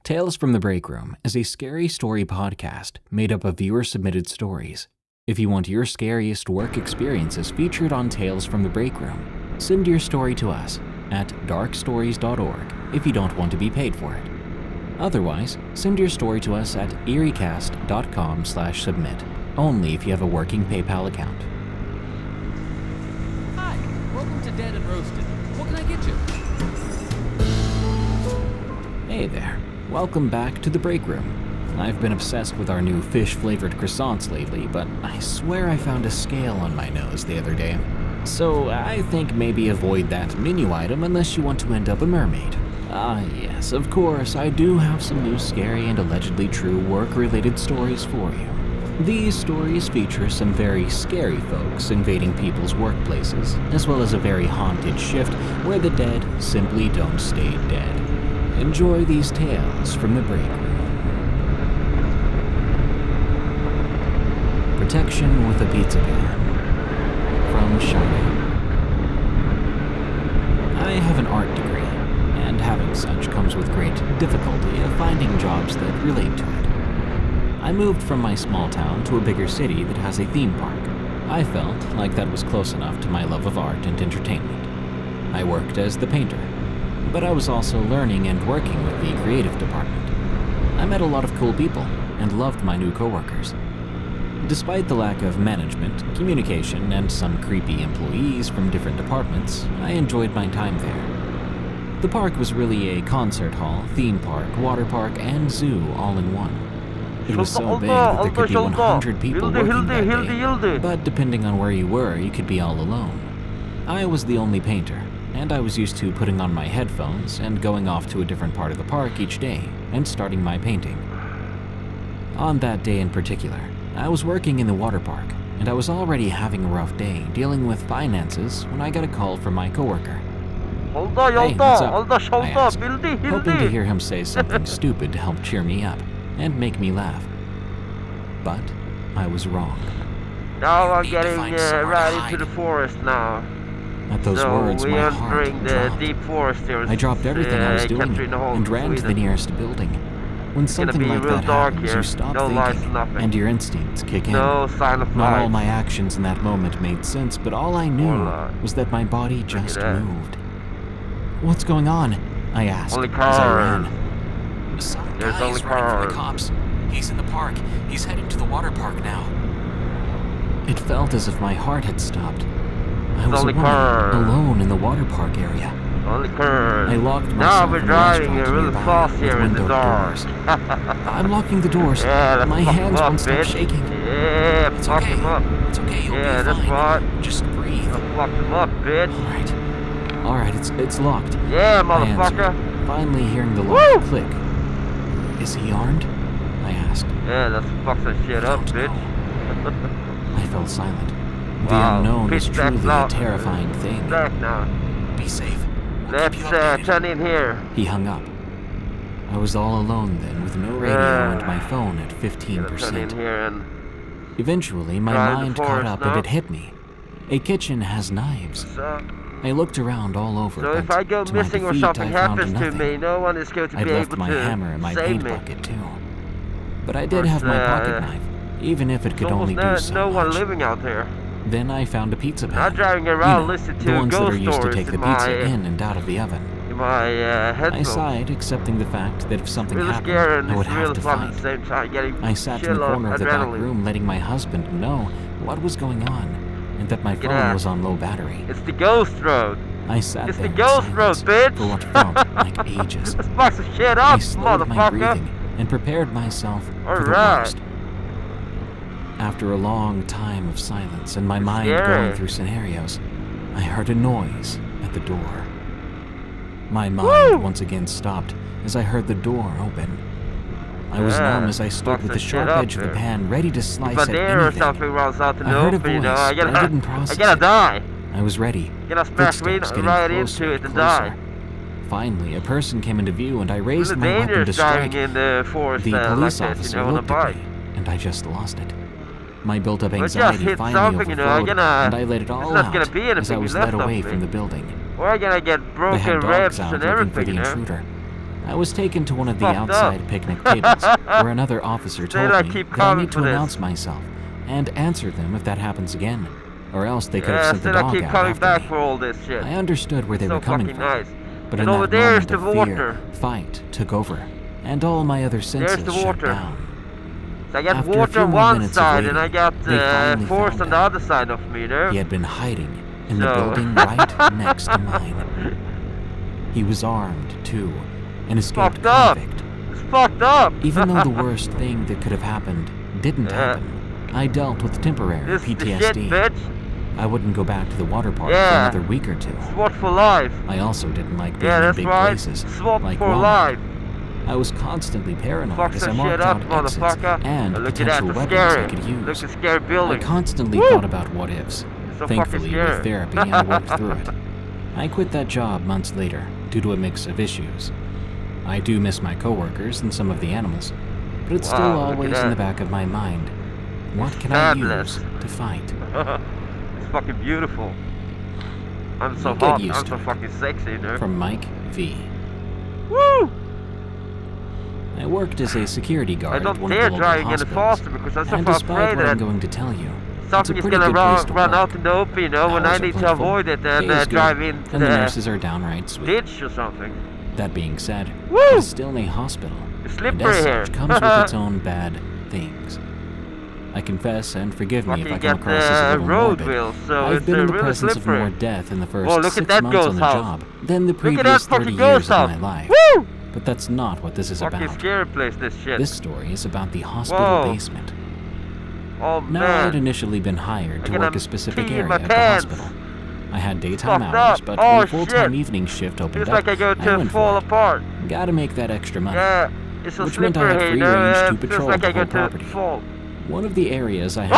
Tales from the Break Room is a scary story podcast made up of viewer-submitted stories. If you want your scariest work experiences featured on Tales from the Break Room, send your story to us at darkstories.org if you don't want to be paid for it. Otherwise, send your story to us at eeriecast.com/submit, only if you have a working PayPal account. Hi, welcome to Dead and Roasted. What can I get you? Hey there, welcome back to the Break Room. I've been obsessed with our new fish-flavored croissants lately, but I swear I found a scale on my nose the other day. So I think maybe avoid that menu item unless you want to end up a mermaid. Yes, of course, I do have some new scary and allegedly true work-related stories for you. These stories feature some very scary folks invading people's workplaces, as well as a very haunted shift where the dead simply don't stay dead. Enjoy these tales from the Break Room. Protection with a Pizza Pan. From Shining. I have an art degree, and having such comes with great difficulty of finding jobs that relate to it. I moved from my small town to a bigger city that has a theme park. I felt like that was close enough to my love of art and entertainment. I worked as the painter, but I was also learning and working with the creative department. I met a lot of cool people and loved my new coworkers. Despite the lack of management, communication, and some creepy employees from different departments, I enjoyed my time there. The park was really a concert hall, theme park, water park, and zoo all in one. It was so big that there could be 100 people working that day, but depending on where you were, you could be all alone. I was the only painter, and I was used to putting on my headphones and going off to a different part of the park each day and starting my painting. On that day in particular, I was working in the water park, and I was already having a rough day dealing with finances when I got a call from my coworker. Hey, what's up? I asked, hoping to hear him say something stupid to help cheer me up and make me laugh. But I was wrong. Now I'm getting right into the forest now. At those words, we my heart entering the dropped. deep forest here. I dropped everything I was doing and ran to the nearest building. When something like that happens, you stop thinking, and your instincts kick in. No sign of Not life. all my actions in that moment made sense, but all I knew was that my body just moved. What's going on? I asked Only as I cars. ran. Some There's guy only is running from the cars. cops. He's in the park. He's heading to the water park now. It felt as if my heart had stopped. I was a only woman, cars. alone in the water park area. Only curves. I locked Now myself we're in a driving restaurant really nearby fast with here in the windowed dark. doors. I'm locking the doors. Yeah, let's My fuck hands him up, won't stop bitch. shaking. Yeah, It's fuck okay. him up. It's okay, you'll Yeah, be that's fine. right. Just breathe. Fuck him up, bitch. Alright, it's locked. Yeah, I motherfucker. answered, finally hearing the Woo! lock click. Is he armed? I asked. Yeah, let's fuck that shit up, Don't bitch. know. I fell silent. The Wow, unknown is pitch black's truly a out. terrifying thing. Black now. Be safe. We'll Let's keep you updated. turn in here. He hung up. I was all alone then, with no radio and my phone at Turn in 15%. here and Eventually, my Drive the mind caught forest up now. and it hit me. A kitchen has knives. so. I looked around all over, So but if I go to my missing or defeat, something I found happens to nothing. me, no one is going to I'd be left able my to hammer and my save paint me. bucket too. But I did have my There's, pocket knife, even if it could There's only do almost so no one much. living out here. Then I found a pizza pan. Not driving around You know, listening the to ones that are ghost used to stories take the in pizza my in and out of the oven. I headphones. sighed, accepting the fact that if something Really happened, scary and I would it's have really to fun at fight. the same time. Getting I sat in chill the of corner of the back adrenaline. room letting my husband know what was going on and that my Look at phone that. was on low battery. It's the ghost road. I sat It's there the in ghost road, silence bitch. for what felt like ages. Let's fuck some shit I up, slowed my motherfucker. breathing and prepared myself for the Alright. worst. After a long time of silence and my mind Scary. going through scenarios, I heard a noise at the door. My mind once again stopped as I heard the door open. I was Yeah, numb as I stood fuck with the that sharp shit up edge of the there. pan ready to slice If a at deer or anything. something runs out in I the heard a open, you know, voice, I but I didn't process gotta it. die. I was ready. Gonna smash me Footsteps getting right closer into it and closer. die. Finally, a person came into view and I raised Really my weapon to dangerous driving strike. in the forest The like police this, officer you know, on a looked at bike. me, and I just lost it. My built-up But just anxiety hit finally something, you know, overflowed, and I let it all not out gonna be anything as I was left led of away me. from the building. We're gonna get They broken had dogs ribs out and looking for everything, the you know. intruder. I was taken to one of the Fucked up. outside picnic tables, where another officer Still, told I me keep that I coming need to for this. announce myself and answer them if that happens again, or else they could have Yeah, sent the still I dog keep out coming after back me. for all this shit. I understood where they So were coming fucking from, nice. but And in over that there is moment the of water. fear, fight took over, and all my other senses the shut water. down. So I got After a water few on more one minutes of side and I waiting, got they finally force found on the him. other side of me there. He had been hiding in the So- building right next to mine. He was armed, too, an escaped Fucked up. convict. It's fucked up. Even though the worst thing that could have happened didn't happen, I dealt with temporary This is the shit, PTSD. bitch. I wouldn't go back to the water park Yeah. for another week or two. SWAT for life. I also didn't like being Yeah, in that's big right. places, SWAT like for Walmart. life. I was constantly paranoid Fuck as I some marked shit up, out exits motherfucker. and Look at potential that, that's weapons scary. I could use. Look at scary I building. constantly Woo! thought about what ifs. So Thankfully, fucking scary. with therapy, I worked through it. I quit that job months later due to a mix of issues. I do miss my coworkers and some of the animals, but it's Wow, still look at always in that. the back of my mind. What It's can fabulous. I use to fight? It's fucking beautiful. I'm so You get hot. used I'm to so it. fucking sexy, you know. From Mike V. Woo! I worked as a security I guard at don't one of dare the local driving any hospitals. faster because I'm so And far despite afraid what I'm that going to tell you, it's a something is pretty gonna good place to run work. out in the open, you know, when I Hours are need to plentiful, avoid it and pay is drive good, into and the the nurses are downright sweet. ditch or something. That being said, Woo! it is still a hospital, It's and slippery as here. such comes with its own bad things. I confess, and forgive me if I Fucking come get across as a the little road morbid, wheels, so I've it's been in the really presence of slippery. more death in the first Whoa, look at 6 that months on ghost the house. job than the Look at that previous fucking 30 ghost years of house. my life. Woo! But that's not what this is Fucking about. scary place, this shit. This story is about the hospital Whoa. basement. Oh Now, I had man. initially been hired to I'm work gonna a specific pee in area my at the pants. hospital. I had daytime Fucked hours, up. but Oh, when a full-time shit. evening shift opened Feels up, like I go I to went fall for it. apart. Gotta make that extra money. Yeah, it's so Which meant I slippery had here, free you know. range to Feels patrol like the I go whole to property. fall. One of the areas I Ah!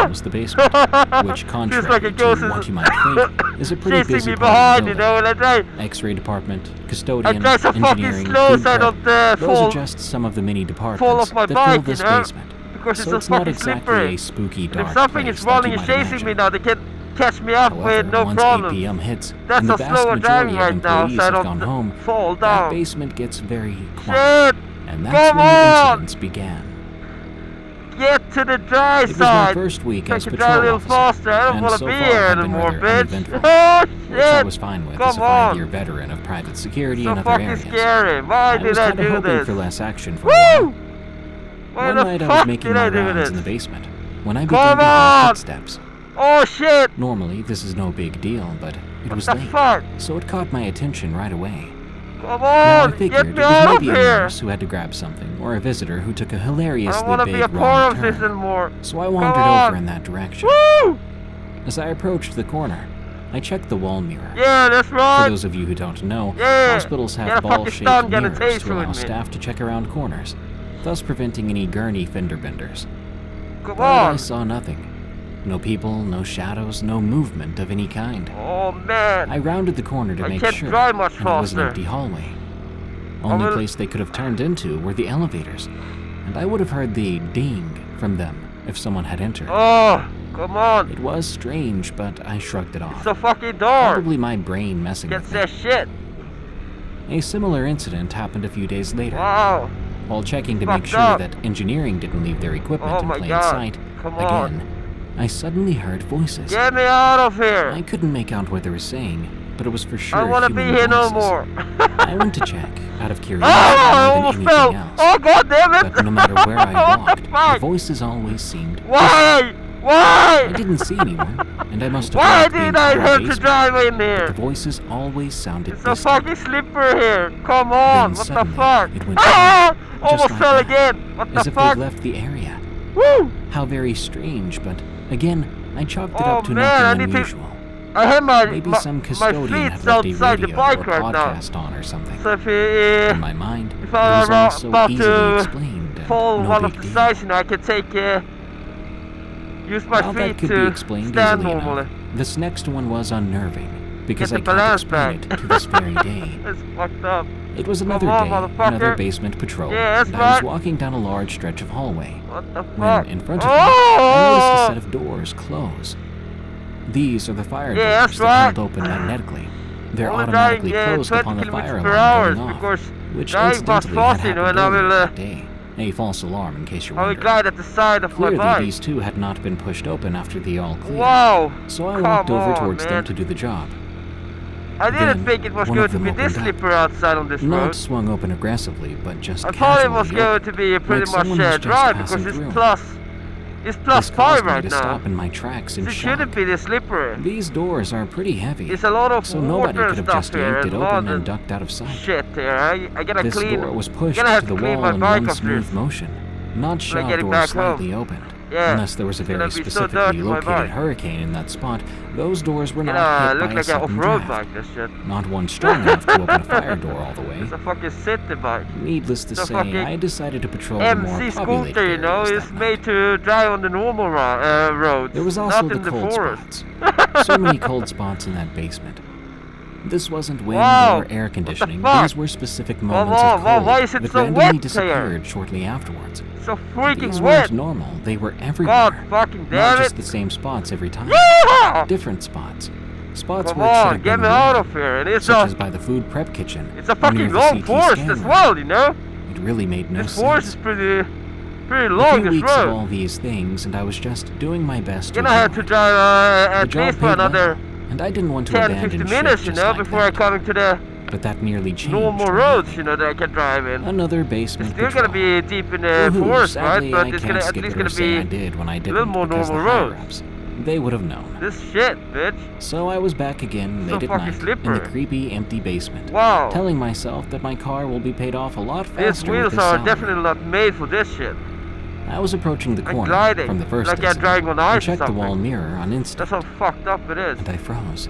had was the basement, which, Feels contrary like a to ghost what is you might think, is a pretty chasing busy me part of behind, the you building. know, and I drive. X-ray department, I custodian, drive so fucking engineering, slow food so I prep. don't Those fall are just some of the many departments fall off my that bike, fill this you know, basement. because it's So so it's not fucking exactly slippery. a spooky, And dark if something place is like running you and might chasing me imagine. now, they can catch me up However, with no once problem. 8 p.m. hits That's and the how vast slow I'm driving majority of right now, employees so I have don't gone home, fall that down. basement gets very quiet. Shit! And that's Come when the on! incidents began. Get to the dry It was my side! first week So I as can drive a patrol little officer, faster. I don't and want to so be far here have been anymore, rather bitch. uneventful, Oh which I shit! was fine with Come as a on. 5-year veteran of private security So and other fucking areas. scary. Why I did was I kinda do hoping this? for less action for a while. Woo! Why One the night I was fuck making did my I do rounds this? in the basement when I Come began to hear on! footsteps. Oh shit! Normally, this is no big deal, but it What was the late, fuck? so it caught my attention right away. Come Now I on! figured Get it me was out of maybe a here! nurse who had to grab something, or a visitor who took a I hilariously don't want to big be a wrong part of this turn. anymore. So I wandered on. over in that direction. Woo! As I approached the corner, I checked the wall mirror. Yeah, that's For right. those of you who don't know, Yeah. hospitals Get have a fucking ball-shaped stun, get a mirrors taser to allow with me. staff to check around corners, thus preventing any gurney fender benders. Come But I on. saw nothing. No people, no shadows, no movement of any kind. Oh man. I rounded the corner to I make can't sure, drive much and it was an faster. empty hallway. Only will- place they could have turned into were the elevators, and I would have heard the ding from them if someone had entered. Oh, come on. It was strange, but I shrugged it off. It's so fucking dark. Probably my brain messing Gets with me. that shit. A similar incident happened a few days later. Wow. While checking to make Fucked sure up. that engineering didn't leave their equipment Oh in my plain God. sight, Come on. again, I suddenly heard voices. Get me out of here. I couldn't make out what they were saying, but it was for sure I want to be human here no voices. more. I went to check, out of Oh, curiosity I more almost than fell. anything else. Oh, god damn it. But no matter where I What the walked, the fuck? voices always seemed Why? Why? I didn't see anyone, and I must have Why walked the did I entire have to basement, drive in but here? the voices always sounded It's so distant. fucking slippery here. Come on. Then What the suddenly, fuck? it went Ah! just Almost like fell that, again. What as the if fuck? they'd left the area. Woo! How very strange, but again, I chalked it Oh, up to man, I nothing need to- unusual. I have Maybe my some my custodian feet had left a outside the radio bike or right now. podcast on or something. So if In my mind, if it I was were all so about easily to explained and fall no one big of the deal. sides, you know, I could take use my Well, that feet could be to explained stand easily normally. enough. This next one was unnerving, because Get I the can't balance explain back. it to this very day. It's fucked up. It was another on, day, motherfucker. another basement patrol, Yeah, that's and I was right. walking down a large stretch of hallway, What the when fuck? in front of me, I noticed a set Oh! of doors close. These are the fire Yeah, doors that's that right. hold open magnetically. They're Only automatically driving, closed 20 upon the fire kilometers per alarm hour going off. because which Driving incidentally fast, had you know, happened and I earlier will, that day. A false alarm, in case you're I will wondering. glide at the side of my Clearly, bike. these two had not been pushed open after the all clear. Wow! So I Come walked over on, towards them man. to do the job. I didn't Then, think it was one going of to them be this opened up. slippery outside on this Not road. swung open aggressively, but just I thought it was casually going open, to be a pretty like much someone was just dry passing because through. it's This plus 5 caused me right to now. stop in my tracks in It shock. shouldn't be this slippery. These doors are pretty heavy, It's a lot of so nobody water could and have stuff just here yanked it and open mud and ducked out of sight. shit here. I gotta This clean. door was pushed gonna have to the to clean wall my in bike one after smooth this. motion, not shoved getting or back slightly home. opened. Yeah, Unless there was a it's gonna very be so specifically dirty, my located bike. hurricane in that spot, those doors were not Gonna hit look by a like an sudden off-road draft. bike, this shit. Not one strong enough to open a fire door all the way. It's a fucking city bike. Needless to It's a say, fucking I decided to patrol the more MC populated scooter, you know, areas is that made night. to drive on the normal roads. There was also not the in the cold forest. spots. So many cold spots in that basement. This wasn't wind Wow, or air conditioning. fuck? These were specific moments of Whoa, cold why is it that so randomly wet here? disappeared shortly afterwards. So freaking These wet. weren't normal. They were everywhere. God fucking Not damn just it. the same spots every time. Yeah! Different spots. Spots Come where it should on, have get been me out of warm, here. And it's such as a, by the food prep kitchen. it's a or near fucking the long CT forest scan as room. well, you know? It really made no This forest is sense. pretty A long, few this weeks of all road. these things, and I was just doing my best You're gonna have to avoid. drive The at job least for paid another well, and I didn't want to 10, abandon 50 ship minutes, you just know, like before I that. come to the But that nearly changed. normal when roads, you know, that I can drive in. Another It's basement still patrol. gonna be deep in the Woohoo, forest, right? sadly, But I it's can't gonna at skip least it or gonna say I be did when I didn't little more because the normal roads. higher-ups, they would have known. this shit, bitch. So I was back again So late at fucking night in slippery. the creepy, empty basement, Wow. telling myself that my car will be paid off a lot These faster with wheels this are salary. definitely not made for this shit. I was approaching the Like corner gliding, from the first like you're exit driving on ice and or checked the something. wall mirror on instinct, That's how fucked up it is. and I froze.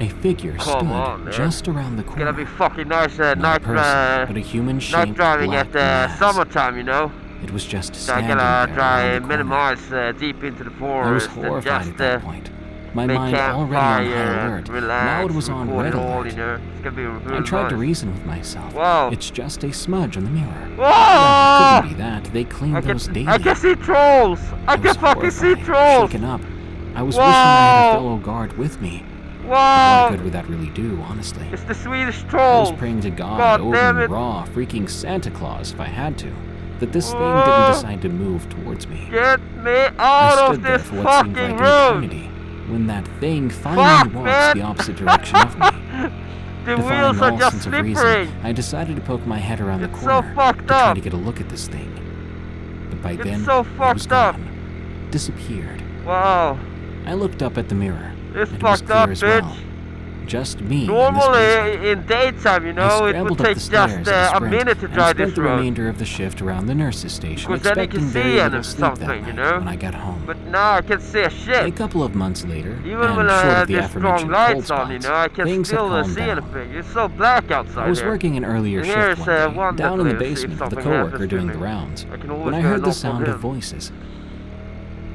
A figure Come stood on, man. just around the It's corner. gonna be fucking nice Not a night person, but a human-shaped night driving black at mass. summertime, you know. It was just So I standing gotta there around drive the many corner. miles deep into the I was forest and horrified just at that point. My make mind already on high campfire, alert. relax, Now it was on record red it all, alert. you know. It's gonna be really I tried to nice. reason with myself. Wow. It's just a smudge on the mirror. Whoa! No, it couldn't be that. They cleaned those daily. I can see trolls! I can was fucking see horrified, trolls! shaken up. I was wishing I had a Whoa! fellow guard with me. Wow! What good would that really do, honestly? It's the Swedish I trolls! was praying to God, God damn Odin, it. Ra, freaking Santa Claus if I had to, that this thing Whoa. didn't decide to move towards me. Get me I out of stood there this for what seemed like fucking an road! eternity when that thing finally Fuck, walked man. the opposite direction of me. The Defying wheels are all just sense of slippery! reason, I decided to poke my head around It's the so corner fucked to try up! to get a look at this thing. But by It's then, so it was fucked up. gone. Disappeared. Wow! I looked up at the mirror. It's It was fucked clear up, as bitch! well. Just me in this Normally, basement. in daytime, you know, it would scrambled up take the just stairs at a sprint minute to and drive spent this the road. remainder of the shift around the nurse's station, Because then you expecting can very see little sleep that something, you night know? when I got home. But now I can see a A shit. couple of months later, Even and when I short have of the these strong aforementioned lights cold on, you spots, know, I can things had still calmed see down. anything. It's so black outside I was here. working an earlier And shift here's, one day, one down in the that lives, see if basement with a something coworker happens to doing me. the rounds, I can always when I get a heard the knock from sound of him. voices.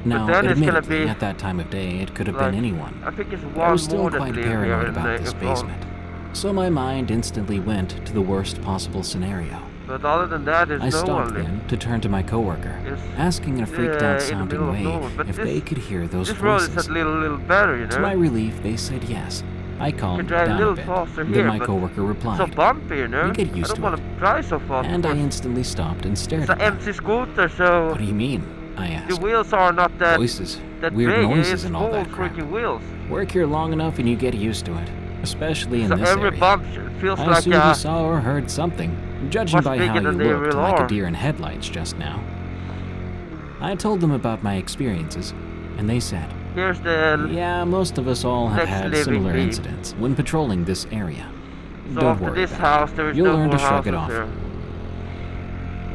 Now, then it's gonna admittedly, be at that time of day, it could have like, been anyone. I think it's I one was still more that quite live here paranoid in about this the basement, so my mind instantly went to the worst possible scenario. But other than that, there's I no stopped one live. then to turn to my coworker, It's, asking in a freaked in out the sounding middle of way nowhere, but if this- they could hear those This road is voices. a little better, you know. To my relief, they said yes. I You can calmed drive a down a little bit. faster Then here, my but coworker it's so replied, bumpy, you know. "You get used I to don't want it." to drive so fast. and I because instantly stopped and stared it's at an them. empty scooter, so What do you mean? I the asked. wheels are not that Voices, that weird big. noises It's and all small that crap. freaking wheels. Work here long enough and you get used to it, especially in So this every area. bump feels I like assumed you saw or heard something, judging much by bigger how you than they looked really like are. a deer in headlights just now. I told them about my experiences, and they said, here's the. yeah, most of us all have Next had living similar being. incidents when patrolling this area. So Don't after worry this about house, it. there is You'll no learn more to shrug it houses off. there.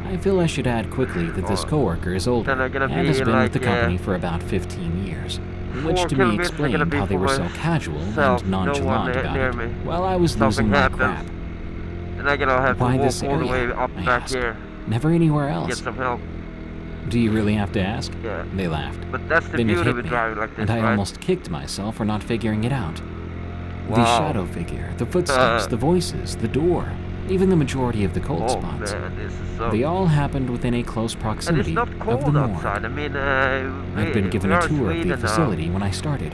I feel I should add quickly that this Oh. coworker is older Then I'm gonna and has be been like, with the company for about 15 years, which 4 to me kilometers are gonna explained be how they for were so casual myself, and no one nonchalant about near it, me. while I was Something losing my happens. crap. And I'm gonna have to Why walk this all the way area? up I back asked. here. Never anywhere Get else. some help. Do you really have to ask? Yeah. They laughed. But that's the Then it beauty hit with me, driving like this, and I right? almost kicked myself for not figuring it out. The Wow. shadow figure, the footsteps, the voices, the door, even the majority of the cold Oh spots. man, this is so. They all happened within a close And proximity it's not of cold the morgue. outside. I mean, I'd been given we a are in tour of the Sweden now. facility when I started,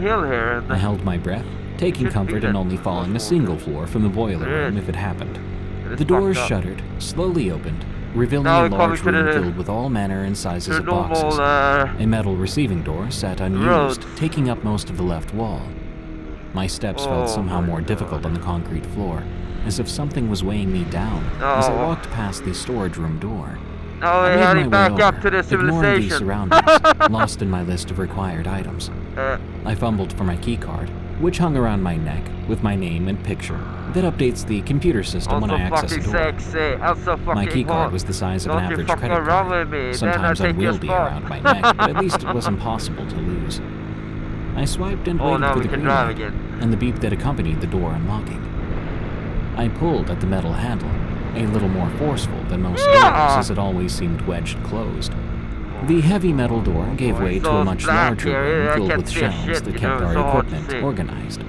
hill here. And I held my breath, taking comfort in only falling a single floor from the boiler room if it happened. The doors shuttered, slowly opened, revealing Now a we're coming large to room the- filled with all manner and sizes the of boxes. normal, A metal receiving door sat unused, road. taking up most of the left wall. My steps felt Oh somehow my more difficult on the concrete floor, as if something was weighing me down as I Oh. walked past the storage room door. Now I we're made heading my back way up to the over, ignoring the civilization. surroundings, lost in my list of required items. I fumbled for my keycard, which hung around my neck with my name and picture that updates the computer system when Also I access a fucking door. sexy. Also fucking My keycard hot. was the size of an Don't you average fuck credit around card, with me, sometimes then I take your unwieldy spot. around my neck, but at least it was impossible to lose. I swiped and Oh, waited now for we the can green drive light, again. and the beep that accompanied the door unlocking. I pulled at the metal handle, a little more forceful than most doors, as it always seemed wedged closed. The heavy metal door gave way to a much larger room filled with shelves that kept our equipment organized.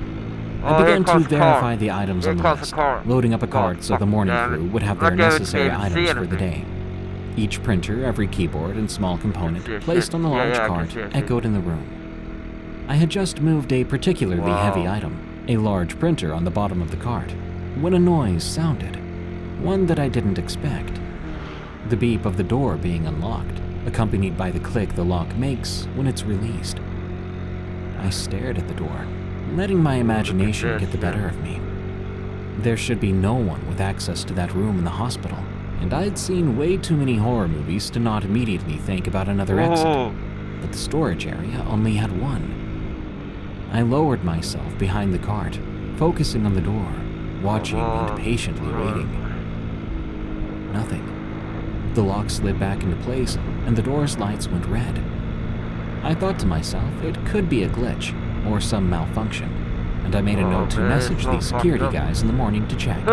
I began to verify the items on the list, loading up a cart so the morning crew would have their necessary items for the day. Each printer, every keyboard, and small component placed on the large cart echoed in the room. I had just moved a particularly heavy item, a large printer, on the bottom of the cart, when a noise sounded, one that I didn't expect. The beep of the door being unlocked, accompanied by the click the lock makes when it's released. I stared at the door, letting my imagination get the better of me. There should be no one with access to that room in the hospital, and I'd seen way too many horror movies to not immediately think about another exit, but the storage area only had one. I lowered myself behind the cart, focusing on the door, watching and patiently waiting. Nothing. The lock slid back into place, and the door's lights went red. I thought to myself it could be a glitch or some malfunction, and I made a note to message the security guys in the morning to check.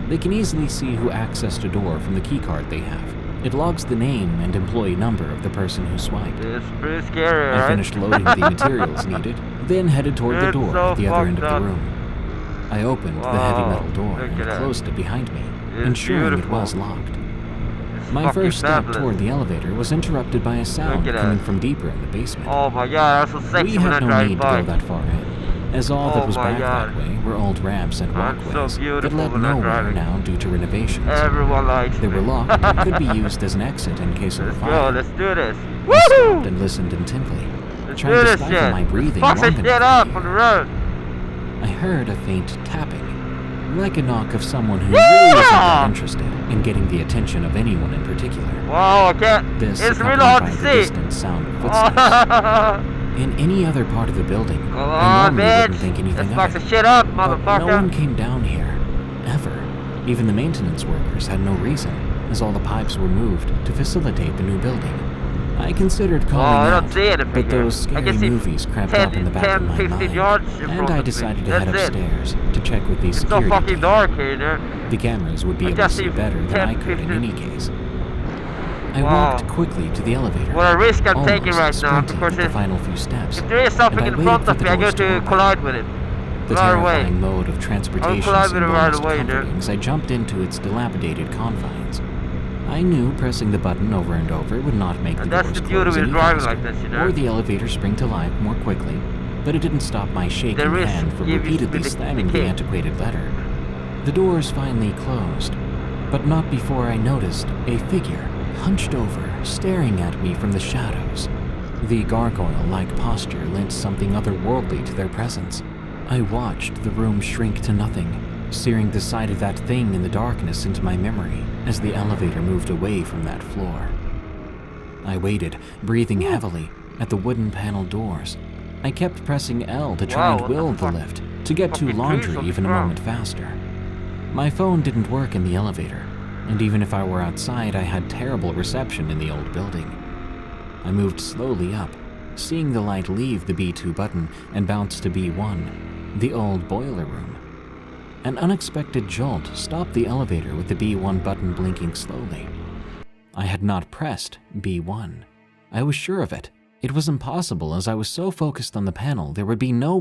They can easily see who accessed a door from the keycard they have. It logs the name and employee number of the person who swiped. It's pretty scary, right? I finished loading the materials needed, then headed toward the door at the other end of the room. I opened the heavy metal door and closed it behind me, ensuring it was locked. My first step toward the elevator was interrupted by a sound coming from deeper in the basement. Oh my god, that's so sexy We when I had no drive need to by. go that far in, as all that was Oh my back God. that way were old ramps and That's so walkways that beautiful led when I'm nowhere driving. now due to renovations. Everyone likes They me. were locked and could be used as an exit in case of a Let's go, fire. let's do this. I stopped Woohoo! and listened intently, Let's trying do to this stifle shit. my breathing Fuck long this shit enough up to on the hear. road. I heard a faint tapping, like a knock of someone who really wasn't that interested in getting the attention of anyone in particular. Wow, I can't. This It's really accompanied hard by to the see. distant sound of footsteps. Come In any other part of the building, I on, normally bitch. wouldn't think anything Let's of fuck it. the shit up, But motherfucker. no one came down here, ever. Even the maintenance workers had no reason, as all the pipes were moved to facilitate the new building. I considered calling I out, don't see anything but here. those I scary can see movies crept 10, up in the back of my 15 mind, yards in front and I of me. decided to head That's it. upstairs to check with the It's so security fucking team. dark here, dude. The cameras would be I able to just see see better than 10, I could in 15. any case. I Wow. walked quickly to the elevator, What a risk I'm taking almost right now, sprinting because at the if final few steps. there is something and I in front waited of for me, the I'm going doors to to open. collide with it. The Right away. terrifying mode of transportation collide with seemed it right almost away, dude. comforting as I jumped into its dilapidated confines. I knew pressing the button over and over would not make the And that's doors the beauty close with any driving faster, like this, you know. or the elevator spring to life more quickly, but it didn't stop my shaking The risk hand from gives you repeatedly the slamming the key. antiquated letter. The doors finally closed, but not before I noticed a figure hunched over, staring at me from the shadows. The gargoyle-like posture lent something otherworldly to their presence. I watched the room shrink to nothing, searing the sight of that thing in the darkness into my memory as the elevator moved away from that floor. I waited, breathing heavily, at the wooden panel doors. I kept pressing L to try Wow, and what the will the fuck? lift, to get to Fucking laundry trees on the even a ground. moment faster. My phone didn't work in the elevator, and even if I were outside, I had terrible reception in the old building. I moved slowly up, seeing the light leave the B2 button and bounce to B1, the old boiler room. An unexpected jolt stopped the elevator with the B1 button blinking slowly. I had not pressed B1. I was sure of it. It was impossible, as I was so focused on the panel there would be no